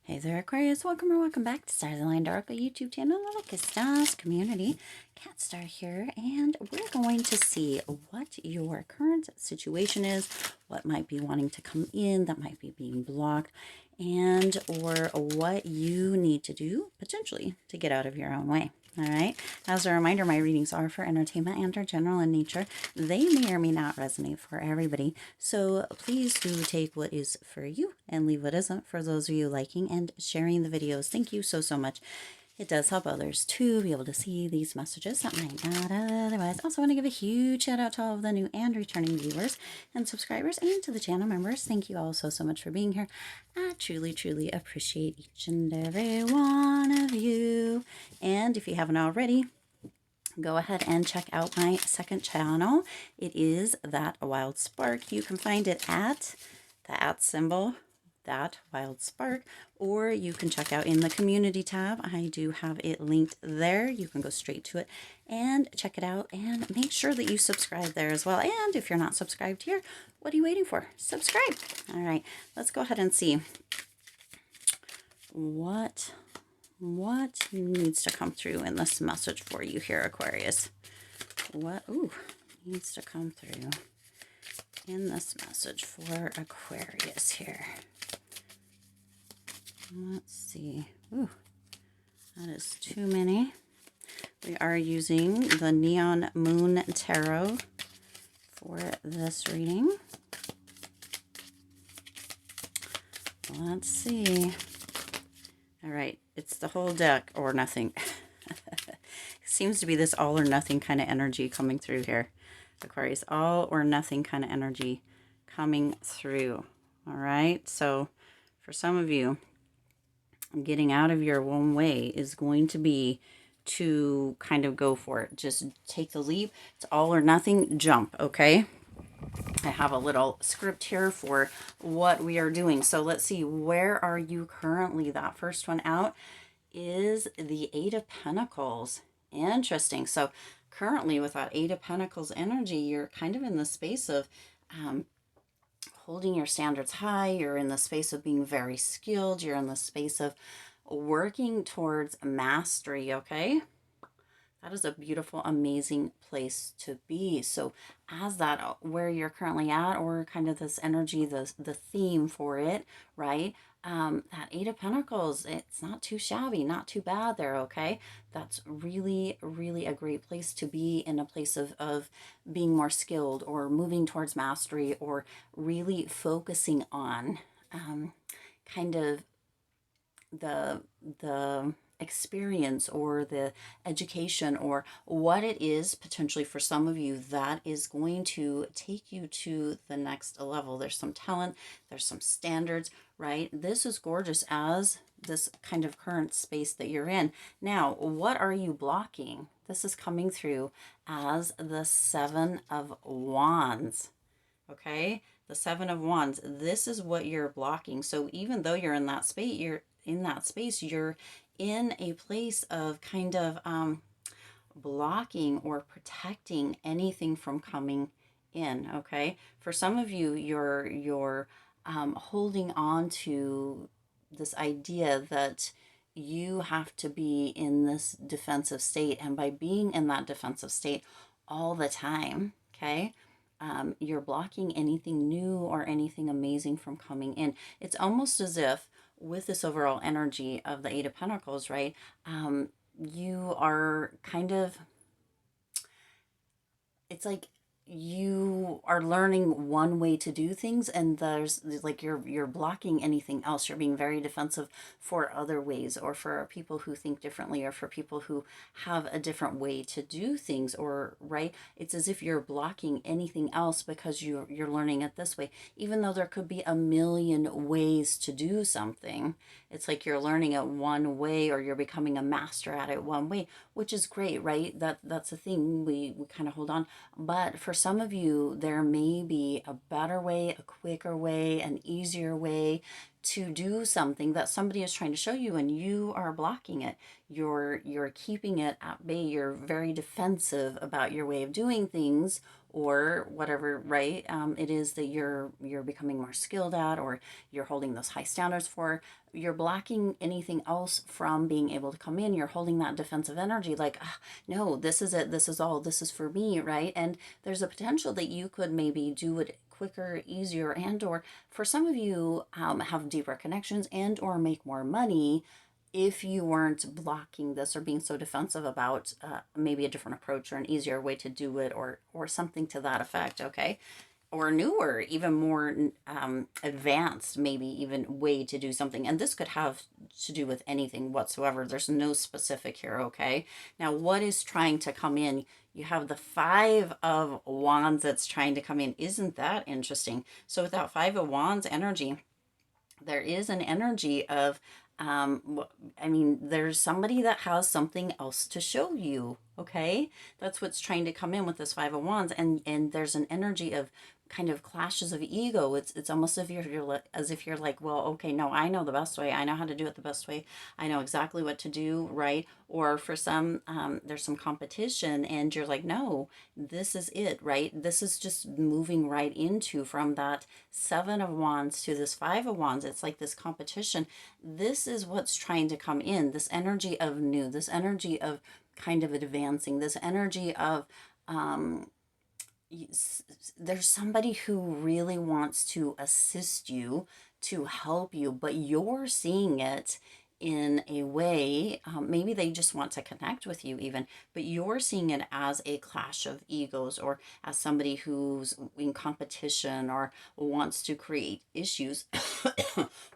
Hey there, Aquarius. Welcome or welcome back to Stars Aligned Oracle YouTube channel, the luckystars community. Cat Star here, and we're going to see what your current situation is, what might be wanting to come in that might be being blocked, and or what you need to do potentially to get out of your own way. All right. As a reminder, my readings are for entertainment and are general in nature. They may or may not resonate for everybody. So please do take what is for you and leave what isn't for those of you liking and sharing the videos. Thank you so much. It does help others to be able to see these messages that might not otherwise. Also want to give a huge shout out to all of the new and returning viewers and subscribers and to the channel members. Thank you all so much for being here. I truly appreciate each and every one of you. And if you haven't already, go ahead and check out my second channel. It is That Wild Spark. You can find it at the @ symbol, That Wild Spark, or you can check out in the community tab. I do have it linked there. You can go straight to it and check it out, and make sure that you subscribe there as well. And if you're not subscribed here, what are you waiting for? Subscribe. All right, let's go ahead and see what needs to come through in this message for you here, Aquarius. What needs to come through in this message for Aquarius here? Let's see. Ooh, that is too many. We are using the Neon Moon Tarot for this reading. Let's see. All right, it's the whole deck or nothing. Seems to be this all or nothing kind of energy coming through here, Aquarius. All or nothing kind of energy coming through. All right, so for some of you, getting out of your own way is going to be to kind of go for it. Just take the leap. It's all or nothing. Jump, okay? I have a little script here for what we are doing. So let's see, where are you currently? That first one out is the Eight of Pentacles. Interesting. So currently with that Eight of Pentacles energy, you're kind of in the space of holding your standards high. You're in the space of being very skilled. You're in the space of working towards mastery, okay? That is a beautiful, amazing place to be. So as that, where you're currently at, or kind of this energy, the theme for it, right? That Eight of Pentacles, it's not too shabby, not too bad there, okay? That's really a great place to be, in a place of being more skilled or moving towards mastery, or really focusing on kind of the experience or the education, or what it is potentially for some of you that is going to take you to the next level. There's some talent, there's some standards, right? This is gorgeous as this kind of current space that you're in. Now, what are you blocking? This is coming through as the Seven of Wands, okay? The Seven of Wands, this is what you're blocking. So even though you're in that space, you're in a place of kind of blocking or protecting anything from coming in, okay? For some of you, you're holding on to this idea that you have to be in this defensive state, and by being in that defensive state all the time, okay, you're blocking anything new or anything amazing from coming in. It's almost as if with this overall energy of the Eight of Pentacles, right, you are kind of, it's like you are learning one way to do things, and there's like you're blocking anything else. You're being very defensive for other ways, or for people who think differently, or for people who have a different way to do things, or right, it's as if you're blocking anything else because you're learning it this way, even though there could be a million ways to do something. It's like you're learning it one way, or you're becoming a master at it one way, which is great, right? That's the thing, we kind of hold on. But for some of you, there may be a better way, a quicker way, an easier way to do something that somebody is trying to show you, and you are blocking it. You're keeping it at bay. You're very defensive about your way of doing things, or whatever, right? It is that you're becoming more skilled at, or you're holding those high standards for. You're blocking anything else from being able to come in. You're holding that defensive energy, like, no, this is it. This is all. This is for me, right? And there's a potential that you could maybe do it quicker, easier, and or for some of you have deeper connections and or make more money if you weren't blocking this or being so defensive about maybe a different approach or an easier way to do it, or something to that effect. Okay, or newer, even more advanced, maybe even way to do something. And this could have to do with anything whatsoever. There's no specific here. Okay, now what is trying to come in? You have the Five of Wands that's trying to come in. Isn't that interesting? So with that Five of Wands energy, there is an energy of I mean, there's somebody that has something else to show you. Okay, that's what's trying to come in with this Five of Wands, and there's an energy of kind of clashes of ego. It's almost as if as if you're like, well, okay, no, I know the best way. I know how to do it the best way. I know exactly what to do, right? Or for some, there's some competition, and you're like, no, this is it, right? This is just moving right into from that Seven of Wands to this Five of Wands. It's like this competition. This is what's trying to come in. This energy of new, this energy of kind of advancing, this energy of there's somebody who really wants to assist you, to help you, but you're seeing it in a way, maybe they just want to connect with you even, but you're seeing it as a clash of egos, or as somebody who's in competition or wants to create issues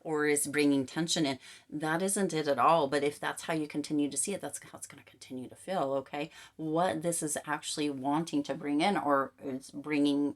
or is bringing tension in. That isn't it at all. But if that's how you continue to see it, that's how it's going to continue to feel. Okay, what this is actually wanting to bring in, or it's bringing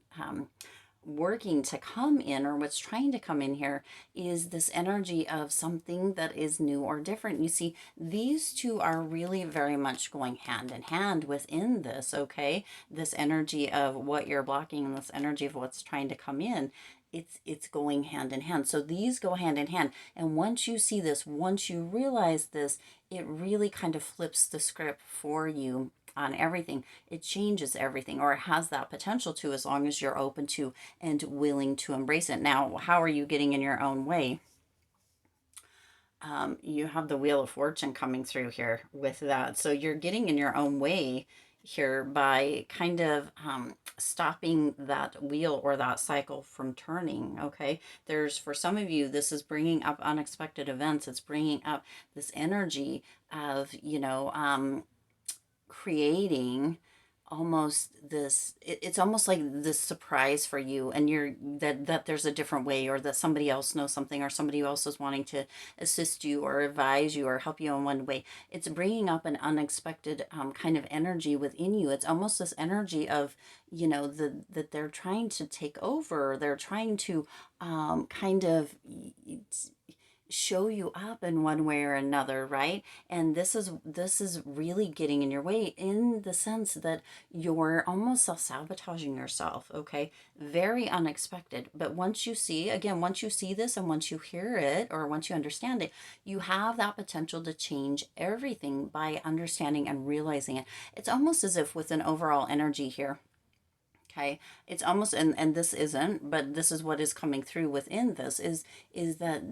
working to come in, or what's trying to come in here, is this energy of something that is new or different. You see, these two are really very much going hand in hand within this. Okay, this energy of what you're blocking and this energy of what's trying to come in, it's going hand in hand. So these go hand in hand, and once you see this, once you realize this, it really kind of flips the script for you on everything. It changes everything, or it has that potential to, as long as you're open to and willing to embrace it. Now, how are you getting in your own way? You have the Wheel of Fortune coming through here with that. So you're getting in your own way here by kind of stopping that wheel or that cycle from turning. Okay, there's, for some of you, this is bringing up unexpected events. It's bringing up this energy of, creating almost this, it's almost like this surprise for you, and you're that there's a different way, or that somebody else knows something, or somebody else is wanting to assist you or advise you or help you in one way. It's bringing up an unexpected kind of energy within you. It's almost this energy of, that they're trying to take over, they're trying to kind of show you up in one way or another, right? And this is really getting in your way, in the sense that you're almost self-sabotaging yourself. Okay, very unexpected. But once you see, again, once you see this, and once you hear it, or once you understand it, you have that potential to change everything by understanding and realizing it. It's almost as if, with an overall energy here, okay, it's almost, and this isn't, but this is what is coming through within this, is that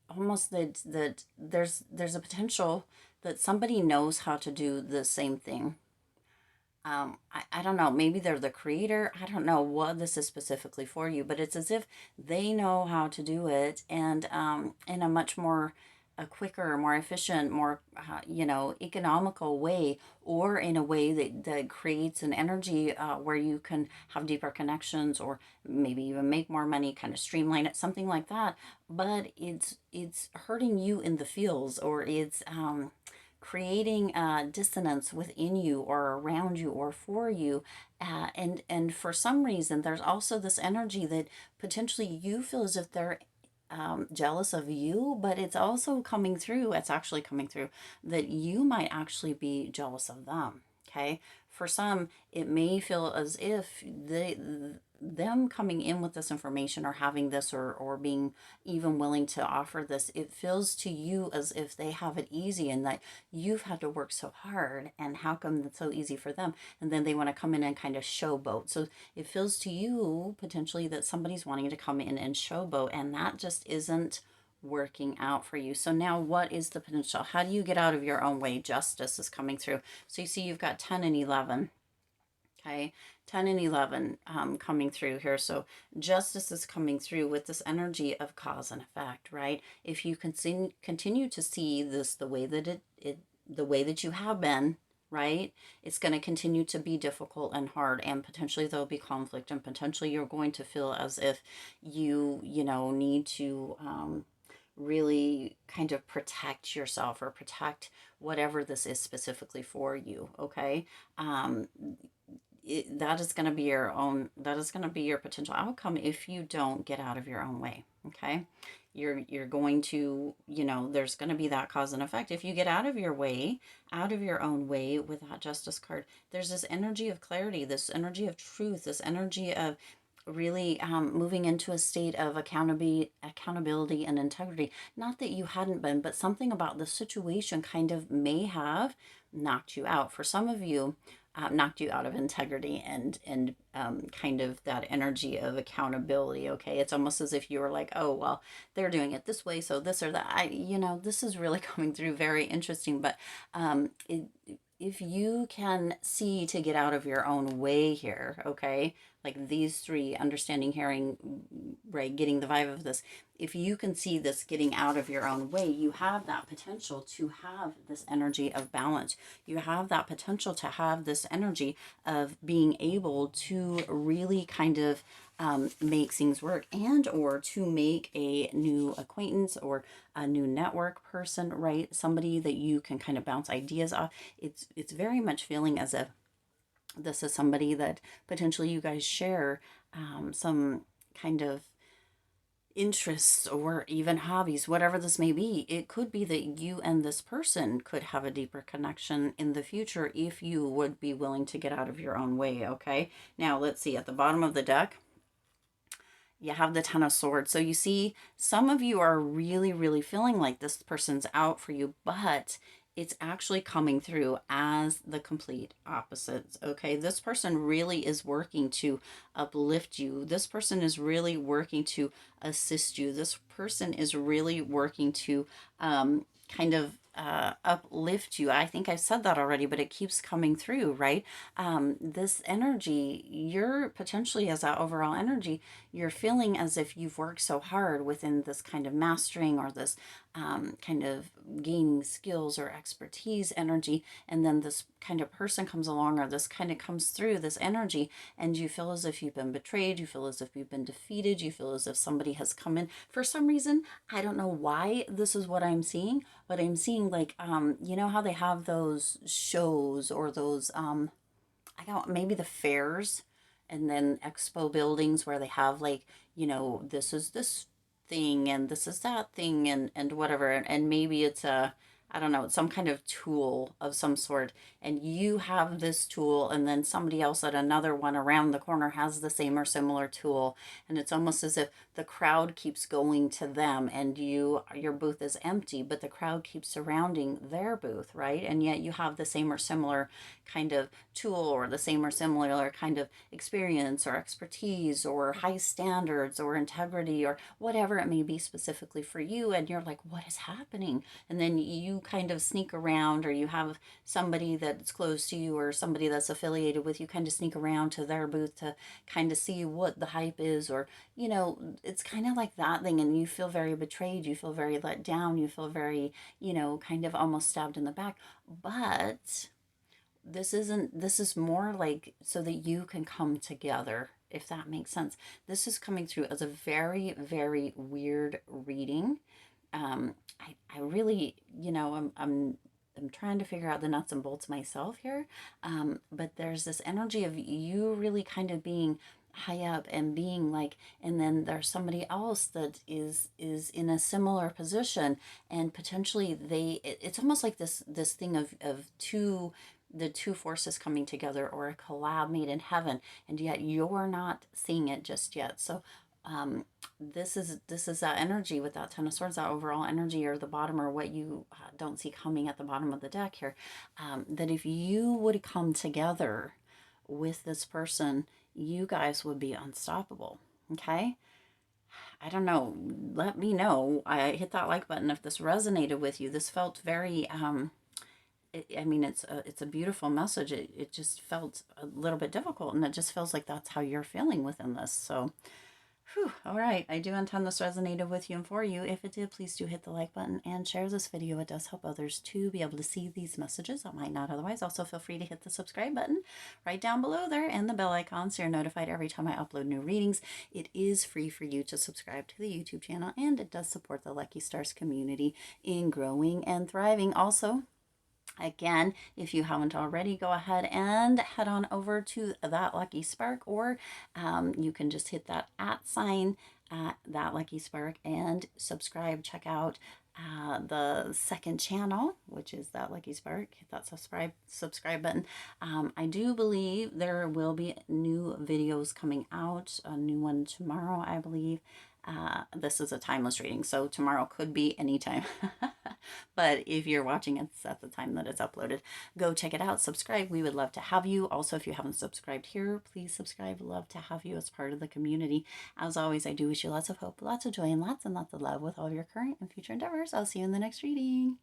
almost that there's a potential that somebody knows how to do the same thing. I don't know, maybe they're the creator. I don't know what this is specifically for you, but it's as if they know how to do it, and in a much more, a quicker, more efficient, more, economical way, or in a way that creates an energy where you can have deeper connections, or maybe even make more money, kind of streamline it, something like that. But it's hurting you in the feels, or it's creating dissonance within you, or around you, or for you, and for some reason there's also this energy that potentially you feel as if they're jealous of you, but it's also coming through, it's actually coming through that you might actually be jealous of them. Okay, for some it may feel as if them coming in with this information or having this or being even willing to offer this, it feels to you as if they have it easy and that you've had to work so hard, and how come it's so easy for them, and then they want to come in and kind of showboat. So it feels to you potentially that somebody's wanting to come in and showboat, and that just isn't working out for you. So now what is the potential? How do you get out of your own way? Justice is coming through. So you see you've got 10 and 11. Okay, 10 and 11 coming through here. So justice is coming through with this energy of cause and effect, right? If you continue to see this the way that the way that you have been, right, it's going to continue to be difficult and hard, and potentially there'll be conflict, and potentially you're going to feel as if you know, need to really kind of protect yourself or protect whatever this is specifically for you. Okay, that is going to be your own, that is going to be your potential outcome if you don't get out of your own way. Okay, you're going to, you know, there's going to be that cause and effect if you get out of your way, out of your own way. With that justice card, there's this energy of clarity, this energy of truth, this energy of really moving into a state of accountability and integrity. Not that you hadn't been, but something about the situation kind of may have knocked you out. For some of you, knocked you out of integrity and kind of that energy of accountability. Okay, it's almost as if you were like, oh well, they're doing it this way, so this or that. You know, this is really coming through very interesting. But if you can see to get out of your own way here, okay, like these three, understanding, hearing, right, getting the vibe of this, if you can see this getting out of your own way, you have that potential to have this energy of balance. You have that potential to have this energy of being able to really kind of make things work, and or to make a new acquaintance or a new network person, right? Somebody that you can kind of bounce ideas off. It's very much feeling as if this is somebody that potentially you guys share some kind of interests or even hobbies, whatever this may be. It could be that you and this person could have a deeper connection in the future if you would be willing to get out of your own way. Okay, now let's see, at the bottom of the deck you have the Ten of Swords. So you see, some of you are really, really feeling like this person's out for you, but it's actually coming through as the complete opposites. Okay, this person really is working to uplift you. This person is really working to assist you. This person is really working to kind of uplift you. I think I said that already, but it keeps coming through, right? This energy, you're potentially, as that overall energy, you're feeling as if you've worked so hard within this kind of mastering or this kind of gaining skills or expertise energy, and then this kind of person comes along, or this kind of comes through, this energy, and you feel as if you've been betrayed, you feel as if you've been defeated, you feel as if somebody has come in for some reason. I don't know why this is what I'm seeing, but I'm seeing like you know how they have those shows or those I don't, maybe the fairs and then expo buildings where they have like, you know, this is this thing and this is that thing and whatever, and maybe it's a, I don't know, it's some kind of tool of some sort, and you have this tool, and then somebody else at another one around the corner has the same or similar tool, and it's almost as if the crowd keeps going to them, and your booth is empty, but the crowd keeps surrounding their booth, right? And yet you have the same or similar kind of tool, or the same or similar kind of experience or expertise or high standards or integrity or whatever it may be specifically for you, and you're like, what is happening? And then you kind of sneak around, or you have somebody that's close to you or somebody that's affiliated with you kind of sneak around to their booth to kind of see what the hype is, or, you know, it's kind of like that thing, and you feel very betrayed, you feel very let down, you feel very, you know, kind of almost stabbed in the back. But this isn't, this is more like so that you can come together, if that makes sense. This is coming through as a very, very weird reading. I really, you know, I'm trying to figure out the nuts and bolts myself here. But there's this energy of you really kind of being high up and being like, and then there's somebody else that is in a similar position, and potentially it's almost like this thing of two the two forces coming together, or a collab made in heaven, and yet you're not seeing it just yet. So this is that energy with that Ten of Swords, that overall energy, or the bottom, or what you don't see coming at the bottom of the deck here, that if you would come together with this person, you guys would be unstoppable. Okay, I don't know, let me know. I hit that like button if this resonated with you. This felt very I mean, it's a beautiful message. It just felt a little bit difficult, and it just feels like that's how you're feeling within this. So whew, all right, I do intend this resonated with you and for you. If it did, please do hit the like button and share this video. It does help others to be able to see these messages that might not otherwise. Also, feel free to hit the subscribe button right down below there and the bell icon so you're notified every time I upload new readings. It is free for you to subscribe to the YouTube channel, and it does support the Lucky Stars community in growing and thriving. Also, again, if you haven't already, go ahead and head on over to That Lucky Spark, or you can just hit that @ sign, That Lucky Spark, and subscribe. Check out the second channel, which is That Lucky Spark. Hit that subscribe button. I do believe there will be new videos coming out, a new one tomorrow, I believe. This is a timeless reading, so tomorrow could be anytime. But if you're watching it at the time that it's uploaded, go check it out. Subscribe. We would love to have you. Also, if you haven't subscribed here, please subscribe. Love to have you as part of the community. As always, I do wish you lots of hope, lots of joy, and lots of love with all of your current and future endeavors. I'll see you in the next reading.